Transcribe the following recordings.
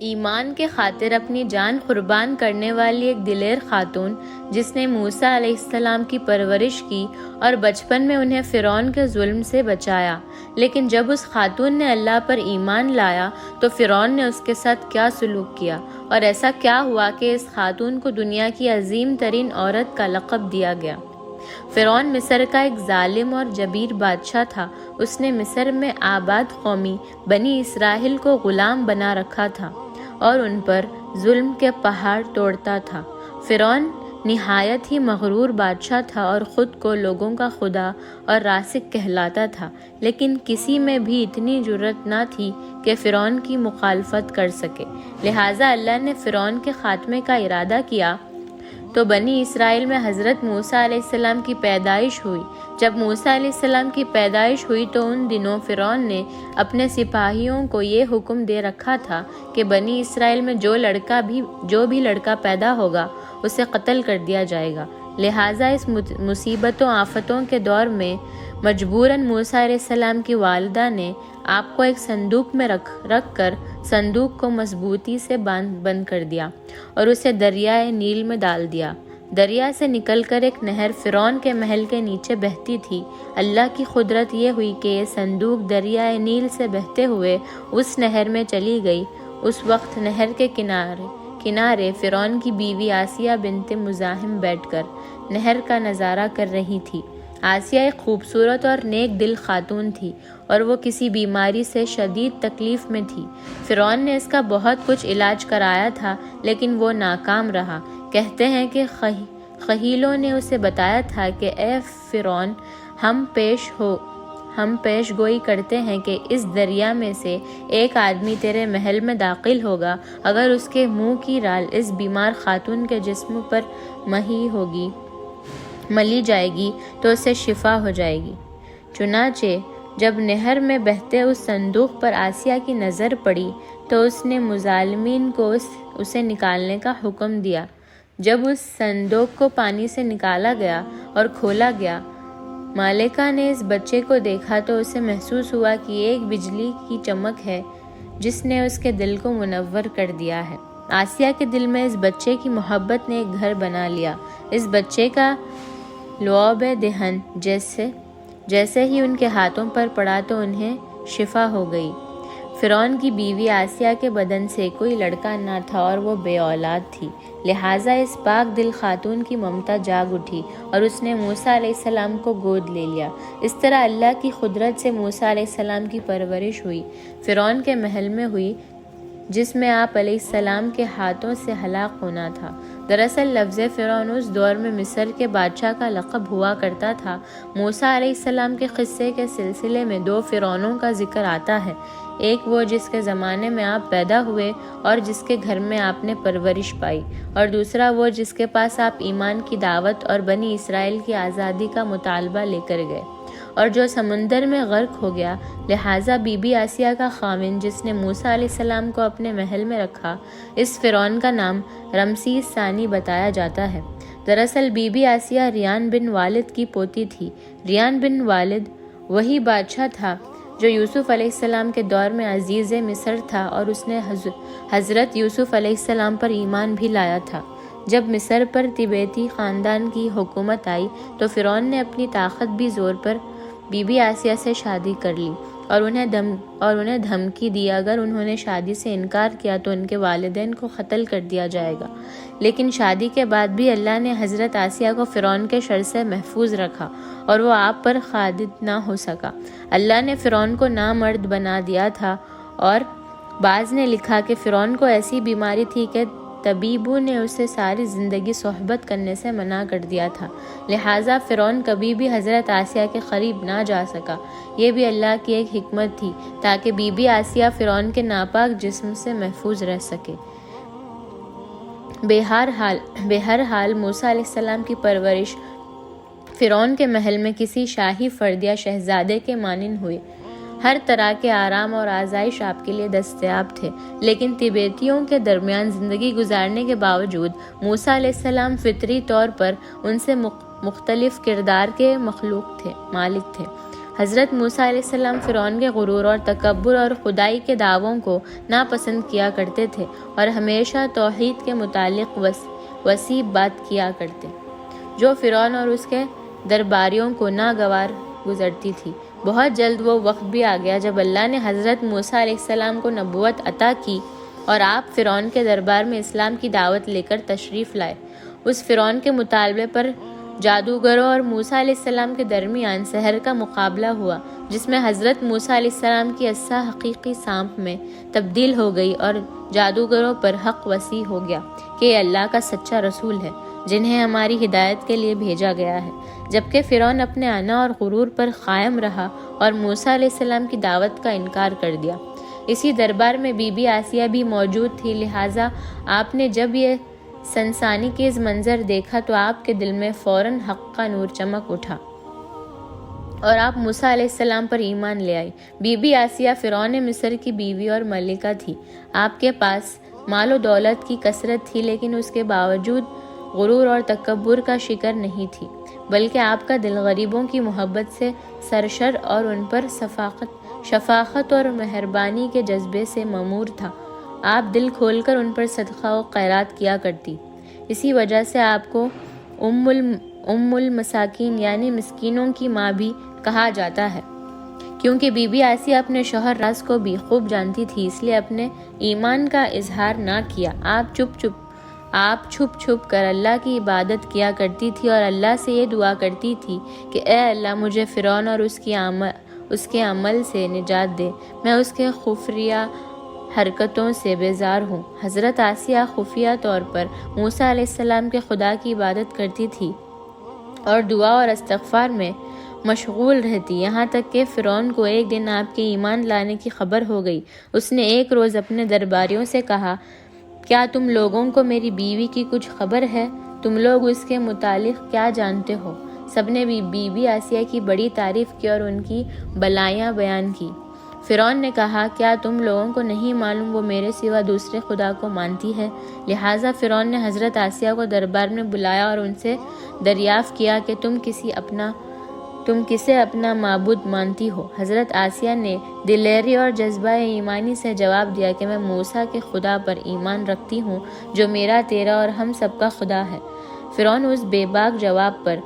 ایمان کے خاطر اپنی جان قربان کرنے والی ایک دلیر خاتون جس نے موسیٰ علیہ السلام کی پرورش کی اور بچپن میں انہیں فرعون کے ظلم سے بچایا، لیکن جب اس خاتون نے اللہ پر ایمان لایا تو فرعون نے اس کے ساتھ کیا سلوک کیا، اور ایسا کیا ہوا کہ اس خاتون کو دنیا کی عظیم ترین عورت کا لقب دیا گیا۔ فرعون مصر کا ایک ظالم اور جبیر بادشاہ تھا۔ اس نے مصر میں آباد قومی بنی اسرائیل کو غلام بنا رکھا تھا اور ان پر ظلم کے پہاڑ توڑتا تھا۔ فرعون نہایت ہی مغرور بادشاہ تھا اور خود کو لوگوں کا خدا اور رازق کہلاتا تھا، لیکن کسی میں بھی اتنی جرأت نہ تھی کہ فرعون کی مخالفت کر سکے۔ لہٰذا اللہ نے فرعون کے خاتمے کا ارادہ کیا تو بنی اسرائیل میں حضرت موسیٰ علیہ السلام کی پیدائش ہوئی۔ جب موسیٰ علیہ السلام کی پیدائش ہوئی تو ان دنوں فرعون نے اپنے سپاہیوں کو یہ حکم دے رکھا تھا کہ بنی اسرائیل میں جو بھی لڑکا پیدا ہوگا اسے قتل کر دیا جائے گا۔ لہٰذا اس مصیبتوں آفتوں کے دور میں مجبوراً موسیٰ علیہ السلام کی والدہ نے آپ کو ایک صندوق میں رکھ کر صندوق کو مضبوطی سے بند کر دیا اور اسے دریائے نیل میں ڈال دیا۔ دریا سے نکل کر ایک نہر فرعون کے محل کے نیچے بہتی تھی۔ اللہ کی قدرت یہ ہوئی کہ یہ صندوق دریائے نیل سے بہتے ہوئے اس نہر میں چلی گئی۔ اس وقت نہر کے کنارے فرعون کی بیوی آسیہ بنت مزاحم بیٹھ کر نہر کا نظارہ کر رہی تھی۔ آسیہ ایک خوبصورت اور نیک دل خاتون تھی اور وہ کسی بیماری سے شدید تکلیف میں تھی۔ فرعون نے اس کا بہت کچھ علاج کرایا تھا لیکن وہ ناکام رہا۔ کہتے ہیں کہ خہیلوں نے اسے بتایا تھا کہ اے فرعون، ہم پیش گوئی کرتے ہیں کہ اس دریا میں سے ایک آدمی تیرے محل میں داخل ہوگا، اگر اس کے منہ کی رال اس بیمار خاتون کے جسم پر ملی جائے گی تو اسے شفا ہو جائے گی۔ چنانچہ جب نہر میں بہتے اس صندوق پر آسیہ کی نظر پڑی تو اس نے مظالمین کو اسے نکالنے کا حکم دیا۔ جب اس صندوق کو پانی سے نکالا گیا اور کھولا گیا، مالکہ نے اس بچے کو دیکھا تو اسے محسوس ہوا کہ ایک بجلی کی چمک ہے جس نے اس کے دل کو منور کر دیا ہے۔ آسیہ کے دل میں اس بچے کی محبت نے ایک گھر بنا لیا۔ اس بچے کا لعاب دہن جیسے ہی ان کے ہاتھوں پر پڑا تو انہیں شفا ہو گئی۔ فرعون کی بیوی آسیہ کے بدن سے کوئی لڑکا نہ تھا اور وہ بے اولاد تھی، لہٰذا اس پاک دل خاتون کی ممتا جاگ اٹھی اور اس نے موسیٰ علیہ السلام کو گود لے لیا۔ اس طرح اللہ کی قدرت سے موسیٰ علیہ السلام کی پرورش ہوئی، فرعون کے محل میں ہوئی جس میں آپ علیہ السلام کے ہاتھوں سے ہلاک ہونا تھا۔ دراصل لفظ فرعون اس دور میں مصر کے بادشاہ کا لقب ہوا کرتا تھا۔ موسیٰ علیہ السلام کے قصے کے سلسلے میں 2 فرعونوں کا ذکر آتا ہے، ایک وہ جس کے زمانے میں آپ پیدا ہوئے اور جس کے گھر میں آپ نے پرورش پائی، اور دوسرا وہ جس کے پاس آپ ایمان کی دعوت اور بنی اسرائیل کی آزادی کا مطالبہ لے کر گئے اور جو سمندر میں غرق ہو گیا۔ لہٰذا بی بی آسیہ کا خاوند جس نے موسیٰ علیہ السلام کو اپنے محل میں رکھا، اس فرعون کا نام رمسیس ثانی بتایا جاتا ہے۔ دراصل بی بی آسیہ ریان بن والد کی پوتی تھی۔ ریان بن والد وہی بادشاہ تھا جو یوسف علیہ السلام کے دور میں عزیز مصر تھا اور اس نے حضرت یوسف علیہ السلام پر ایمان بھی لایا تھا۔ جب مصر پر تبیتی خاندان کی حکومت آئی تو فرعون نے اپنی طاقت بھی زور پر بی بی آسیہ سے شادی کر لی اور انہیں دھمکی دی اگر انہوں نے شادی سے انکار کیا تو ان کے والدین کو قتل کر دیا جائے گا۔ لیکن شادی کے بعد بھی اللہ نے حضرت آسیہ کو فرعون کے شر سے محفوظ رکھا اور وہ آپ پر قادر نہ ہو سکا۔ اللہ نے فرعون کو نامرد بنا دیا تھا، اور بعض نے لکھا کہ فرعون کو ایسی بیماری تھی کہ طبیبوں نے اسے ساری زندگی صحبت کرنے سے منع کر دیا تھا، لہٰذا فرعون کبھی بھی حضرت آسیہ کے قریب نہ جا سکا۔ یہ بھی اللہ کی ایک حکمت تھی تاکہ بی بی آسیہ فرعون کے ناپاک جسم سے محفوظ رہ سکے۔ بہرحال موسیٰ علیہ السلام کی پرورش فرعون کے محل میں کسی شاہی فرد یا شہزادے کے مانند ہوئی۔ ہر طرح کے آرام اور آزائش آپ کے لیے دستیاب تھے، لیکن تبیتیوں کے درمیان زندگی گزارنے کے باوجود موسیٰ علیہ السلام فطری طور پر ان سے مختلف کردار کے مالک تھے۔ حضرت موسیٰ علیہ السلام فرعون کے غرور اور تکبر اور خدائی کے دعووں کو ناپسند کیا کرتے تھے اور ہمیشہ توحید کے متعلق وسیع بات کیا کرتے، جو فرعون اور اس کے درباریوں کو ناگوار گزرتی تھی۔ بہت جلد وہ وقت بھی آ گیا جب اللہ نے حضرت موسیٰ علیہ السلام کو نبوت عطا کی اور آپ فرعون کے دربار میں اسلام کی دعوت لے کر تشریف لائے۔ اس فرعون کے مطالبے پر جادوگروں اور موسیٰ علیہ السلام کے درمیان سحر کا مقابلہ ہوا، جس میں حضرت موسیٰ علیہ السلام کی عصا حقیقی سانپ میں تبدیل ہو گئی اور جادوگروں پر حق وسیع ہو گیا کہ یہ اللہ کا سچا رسول ہے جنہیں ہماری ہدایت کے لیے بھیجا گیا ہے، جبکہ فرعون اپنے انا اور غرور پر قائم رہا اور موسیٰ علیہ السلام کی دعوت کا انکار کر دیا۔ اسی دربار میں بی بی آسیہ بھی موجود تھی، لہٰذا آپ نے جب یہ سنسانی خیز منظر دیکھا تو آپ کے دل میں فوراً حق کا نور چمک اٹھا اور آپ موسیٰ علیہ السلام پر ایمان لے آئی۔ بی بی آسیہ فرعون مصر کی بیوی اور ملکہ تھی۔ آپ کے پاس مال و دولت کی کثرت تھی، لیکن اس کے باوجود غرور اور تکبر کا شکار نہیں تھی، بلکہ آپ کا دل غریبوں کی محبت سے سرشار اور ان پر شفقت اور مہربانی کے جذبے سے ممور تھا۔ آپ دل کھول کر ان پر صدقہ و خیرات کیا کرتی۔ اسی وجہ سے آپ کو ام المساکین یعنی مسکینوں کی ماں بھی کہا جاتا ہے۔ کیونکہ بی بی آسیہ اپنے شوہر راز کو بھی خوب جانتی تھی، اس لیے اپنے ایمان کا اظہار نہ کیا۔ آپ چھپ چھپ کر اللہ کی عبادت کیا کرتی تھی اور اللہ سے یہ دعا کرتی تھی کہ اے اللہ مجھے فرعون اور اس کے عمل سے نجات دے، میں اس کے خفیہ حرکتوں سے بیزار ہوں۔ حضرت آسیہ خفیہ طور پر موسیٰ علیہ السلام کے خدا کی عبادت کرتی تھی اور دعا اور استغفار میں مشغول رہتی، یہاں تک کہ فرعون کو ایک دن آپ کے ایمان لانے کی خبر ہو گئی۔ اس نے ایک روز اپنے درباریوں سے کہا، کیا تم لوگوں کو میری بیوی کی کچھ خبر ہے؟ تم لوگ اس کے متعلق کیا جانتے ہو؟ سب نے بی بی آسیہ کی بڑی تعریف کی اور ان کی بلائیاں بیان کی۔ فرعون نے کہا، کیا تم لوگوں کو نہیں معلوم وہ میرے سوا دوسرے خدا کو مانتی ہے؟ لہٰذا فرعون نے حضرت آسیہ کو دربار میں بلایا اور ان سے دریافت کیا کہ تم کسے اپنا معبود مانتی ہو؟ حضرت آسیہ نے دلیری اور جذبہ ایمانی سے جواب دیا کہ میں موسیٰ کے خدا پر ایمان رکھتی ہوں جو میرا، تیرا اور ہم سب کا خدا ہے۔ فرعون اس بے باک جواب پر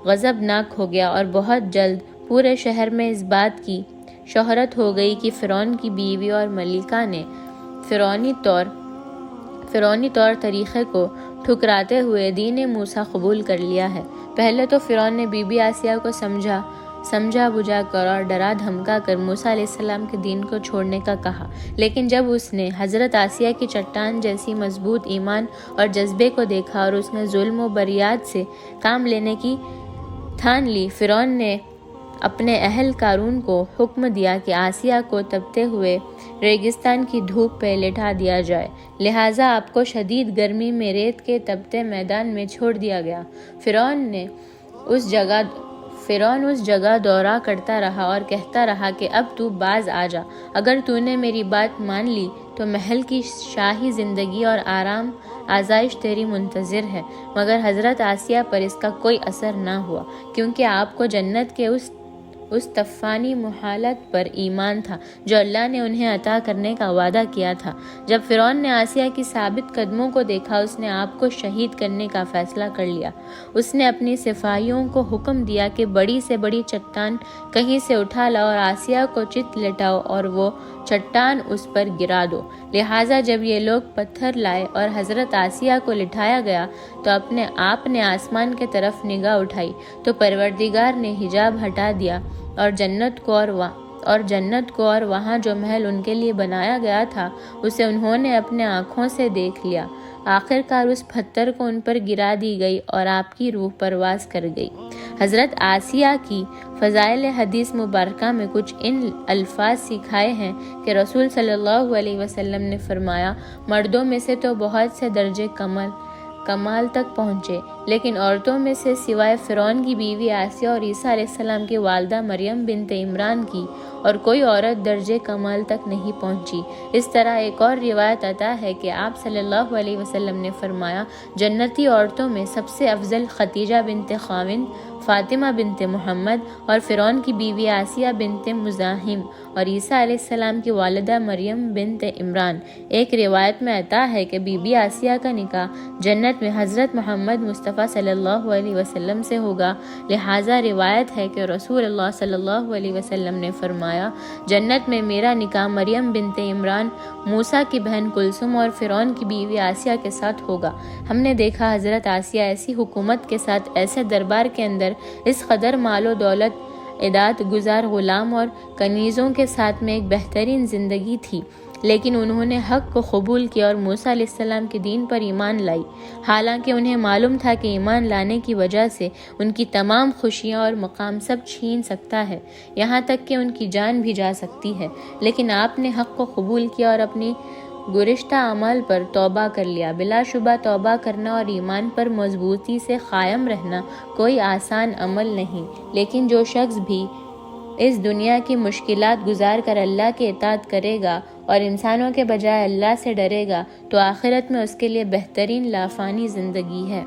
غضبناک ہو گیا اور بہت جلد پورے شہر میں اس بات کی شہرت ہو گئی کہ فرعون کی بیوی اور ملکہ نے فرعونی طور طریقے کو ٹھکراتے ہوئے دین موسیٰ قبول کر لیا ہے۔ پہلے تو فرعون نے بی بی آسیہ کو سمجھا بجھا کر اور ڈرا دھمکا کر موسیٰ علیہ السلام کے دین کو چھوڑنے کا کہا، لیکن جب اس نے حضرت آسیہ کی چٹان جیسی مضبوط ایمان اور جذبے کو دیکھا اور اس نے ظلم و بریات سے کام لینے کی ٹھان لی، فرعون نے اپنے اہل کارون کو حکم دیا کہ آسیہ کو تپتے ہوئے ریگستان کی دھوپ پہ لٹا دیا جائے، لہٰذا آپ کو شدید گرمی میں ریت کے تپتے میدان میں چھوڑ دیا گیا۔ فرعون اس جگہ دورہ کرتا رہا اور کہتا رہا کہ اب تو باز آ جا، اگر تو نے میری بات مان لی تو محل کی شاہی زندگی اور آرام آزائش تیری منتظر ہے۔ مگر حضرت آسیہ پر اس کا کوئی اثر نہ ہوا، کیونکہ آپ کو جنت کے اس طوفانی محالت پر ایمان تھا جو اللہ نے انہیں عطا کرنے کا وعدہ کیا تھا۔ جب فرعون نے آسیہ کی ثابت قدموں کو دیکھا، اس نے آپ کو شہید کرنے کا فیصلہ کر لیا۔ اس نے اپنی سپاہیوں کو حکم دیا کہ بڑی سے بڑی چٹان کہیں سے اٹھا لاؤ اور آسیہ کو چت لٹاؤ اور وہ چٹان اس پر گرا دو۔ لہٰذا جب یہ لوگ پتھر لائے اور حضرت آسیہ کو لٹایا گیا تو آپ نے آسمان کے طرف نگاہ اٹھائی تو پروردگار نے حجاب ہٹا دیا اور جنت کو اور وہاں جو محل ان کے لیے بنایا گیا تھا اسے انہوں نے اپنے آنکھوں سے دیکھ لیا۔ آخر کار اس پتھر کو ان پر گرا دی گئی اور آپ کی روح پرواز کر گئی۔ حضرت آسیہ کی فضائل حدیث مبارکہ میں کچھ ان الفاظ سکھائے ہیں کہ رسول صلی اللہ علیہ وسلم نے فرمایا، مردوں میں سے تو بہت سے درجے کمال تک پہنچے، لیکن عورتوں میں سے سوائے فرعون کی بیوی آسیہ اور عیسیٰ علیہ السلام کی والدہ مریم بنت عمران کی اور کوئی عورت درجے کمال تک نہیں پہنچی۔ اس طرح ایک اور روایت آتا ہے کہ آپ صلی اللہ علیہ وسلم نے فرمایا، جنتی عورتوں میں سب سے افضل خدیجہ بنت خویلد، فاطمہ بنت محمد اور فرعون کی بیوی آسیہ بنت مزاحم اور عیسیٰ علیہ السلام کی والدہ مریم بنت عمران۔ ایک روایت میں آتا ہے کہ بی بی آسیہ کا نکاح جنت میں حضرت محمد مصطفیٰ صلی اللہ علیہ وسلم سے ہوگا، لہٰذا روایت ہے کہ رسول اللہ صلی اللہ علیہ وسلم نے فرمایا، جنت میں میرا نکاح مریم بنت عمران، موسیٰ کی بہن کلثوم اور فرعون کی بیوی آسیہ کے ساتھ ہوگا۔ ہم نے دیکھا حضرت آسیہ ایسی حکومت کے ساتھ، ایسے دربار کے اندر، اس قدر مال و دولت، عدات گزار غلام اور کنیزوں کے ساتھ میں ایک بہترین زندگی تھی، لیکن انہوں نے حق کو قبول کیا اور موسیٰ علیہ السلام کے دین پر ایمان لائی، حالانکہ انہیں معلوم تھا کہ ایمان لانے کی وجہ سے ان کی تمام خوشیاں اور مقام سب چھین سکتا ہے، یہاں تک کہ ان کی جان بھی جا سکتی ہے، لیکن آپ نے حق کو قبول کیا اور اپنی گزشتہ اعمال پر توبہ کر لیا۔ بلا شبہ توبہ کرنا اور ایمان پر مضبوطی سے قائم رہنا کوئی آسان عمل نہیں، لیکن جو شخص بھی اس دنیا کی مشکلات گزار کر اللہ کی اطاعت کرے گا اور انسانوں کے بجائے اللہ سے ڈرے گا تو آخرت میں اس کے لیے بہترین لافانی زندگی ہے۔